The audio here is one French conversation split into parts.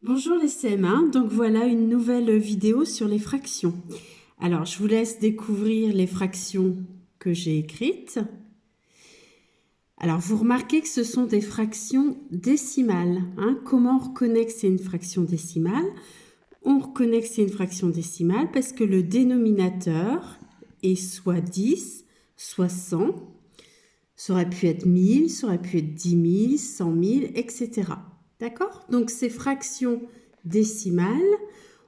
Bonjour les CM1, donc voilà une nouvelle vidéo sur les fractions. Alors je vous laisse découvrir les fractions que j'ai écrites. Alors vous remarquez que ce sont des fractions décimales. Comment on reconnaît que c'est une fraction décimale? On reconnaît que c'est une fraction décimale parce que le dénominateur est soit 10, soit 100. Ça aurait pu être 1000, ça aurait pu être 10 000, 100 000, etc. D'accord? Donc ces fractions décimales,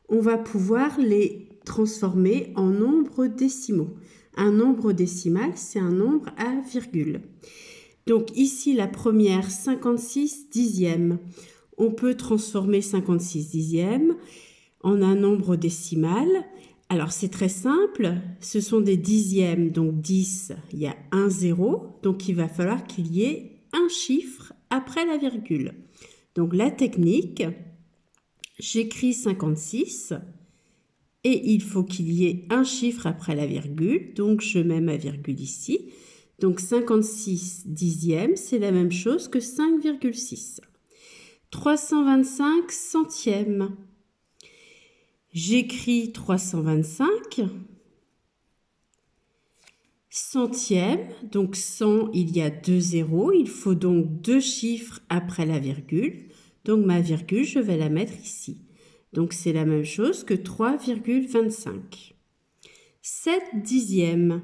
on va pouvoir les transformer en nombres décimaux. Un nombre décimal, c'est un nombre à virgule. Donc ici, la première, 56 dixièmes. On peut transformer 56 dixièmes en un nombre décimal. Alors c'est très simple, ce sont des dixièmes, donc 10, il y a un zéro, donc il va falloir qu'il y ait un chiffre après la virgule. Donc la technique, j'écris 56 et il faut qu'il y ait un chiffre après la virgule, donc je mets ma virgule ici. Donc 56 dixièmes, c'est la même chose que 5,6. 325 centièmes. J'écris 325 centièmes, donc 100, il y a deux zéros, il faut donc deux chiffres après la virgule. Donc ma virgule, je vais la mettre ici. Donc c'est la même chose que 3,25. 7 dixièmes.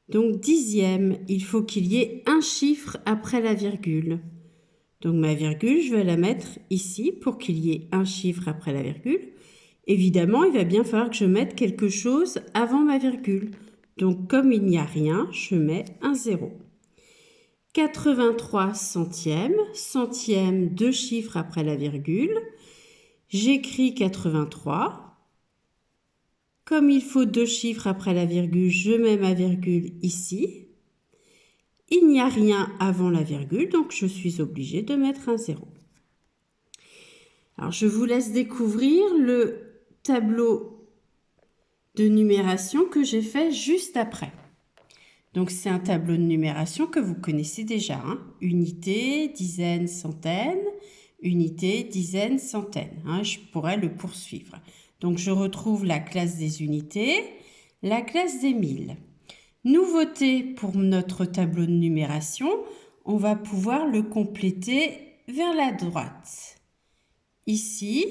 Donc dixième, il faut qu'il y ait un chiffre après la virgule. Donc ma virgule, je vais la mettre ici pour qu'il y ait un chiffre après la virgule. Évidemment, il va bien falloir que je mette quelque chose avant ma virgule. Donc, comme il n'y a rien, je mets un 0. 83 centièmes, centièmes, deux chiffres après la virgule. J'écris 83. Comme il faut deux chiffres après la virgule, je mets ma virgule ici. Il n'y a rien avant la virgule, donc je suis obligée de mettre un 0. Alors, je vous laisse découvrir le tableau de numération que j'ai fait juste après. Donc, c'est un tableau de numération que vous connaissez déjà. Unité, dizaines, centaines, unité, dizaines, centaines. Je pourrais le poursuivre. Donc, je retrouve la classe des unités, la classe des milles. Nouveauté pour notre tableau de numération, on va pouvoir le compléter vers la droite. Ici,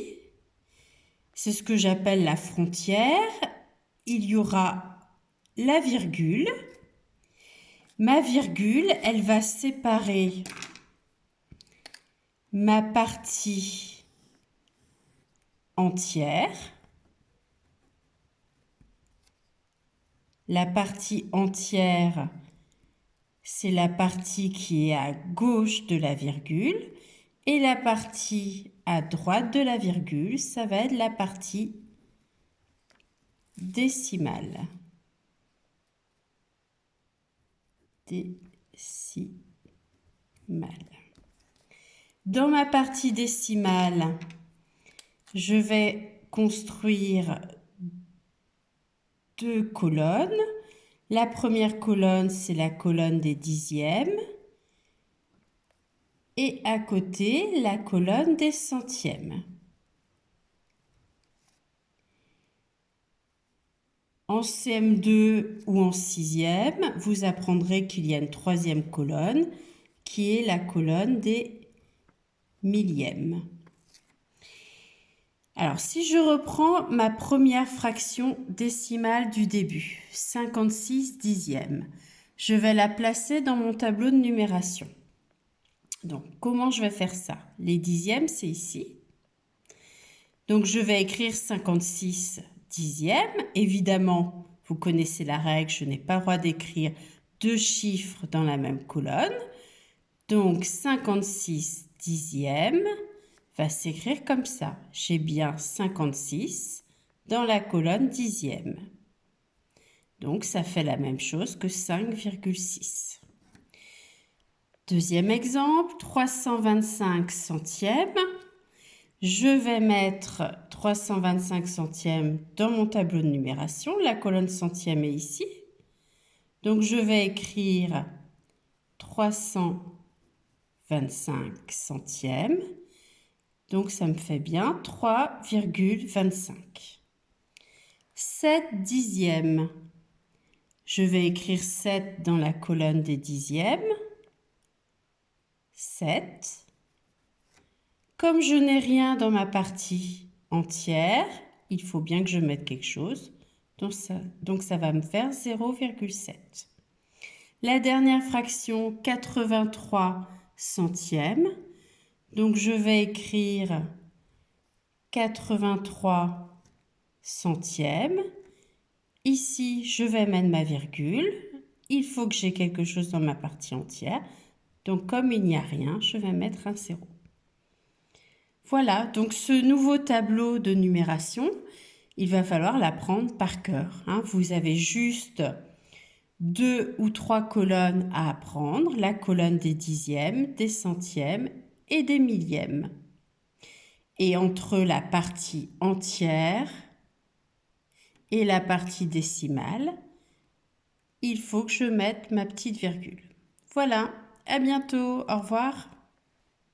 c'est ce que j'appelle la frontière. Il y aura la virgule. Ma virgule, elle va séparer ma partie entière. La partie entière, c'est la partie qui est à gauche de la virgule. Et la partie à droite de la virgule, ça va être la partie décimale. Décimale. Dans ma partie décimale, je vais construire deux colonnes. La première colonne, c'est la colonne des dixièmes. Et à côté, la colonne des centièmes. En CM2 ou en 6e, vous apprendrez qu'il y a une troisième colonne qui est la colonne des millièmes. Alors, si je reprends ma première fraction décimale du début, 56 dixièmes, je vais la placer dans mon tableau de numération. Donc, comment je vais faire ça? Les dixièmes, c'est ici. Donc, je vais écrire 56 dixièmes. Évidemment, vous connaissez la règle, je n'ai pas le droit d'écrire deux chiffres dans la même colonne. Donc, 56 dixièmes va s'écrire comme ça. J'ai bien 56 dans la colonne dixième. Donc, ça fait la même chose que 5,6. Deuxième exemple, 325 centièmes. Je vais mettre 325 centièmes dans mon tableau de numération. La colonne centième est ici. Donc, je vais écrire 325 centièmes. Donc, ça me fait bien 3,25. 7 dixièmes. Je vais écrire 7 dans la colonne des dixièmes. 7. Comme je n'ai rien dans ma partie entière, il faut bien que je mette quelque chose. Donc ça va me faire 0,7. La dernière fraction, 83 centièmes. Donc je vais écrire 83 centièmes. Ici, je vais mettre ma virgule. Il faut que j'ai quelque chose dans ma partie entière. Donc comme il n'y a rien, je vais mettre un 0. Voilà, donc ce nouveau tableau de numération, il va falloir l'apprendre par cœur. Vous avez juste 2 ou 3 colonnes à apprendre, la colonne des dixièmes, des centièmes et des millièmes. Et entre la partie entière et la partie décimale, il faut que je mette ma petite virgule. Voilà, à bientôt, au revoir.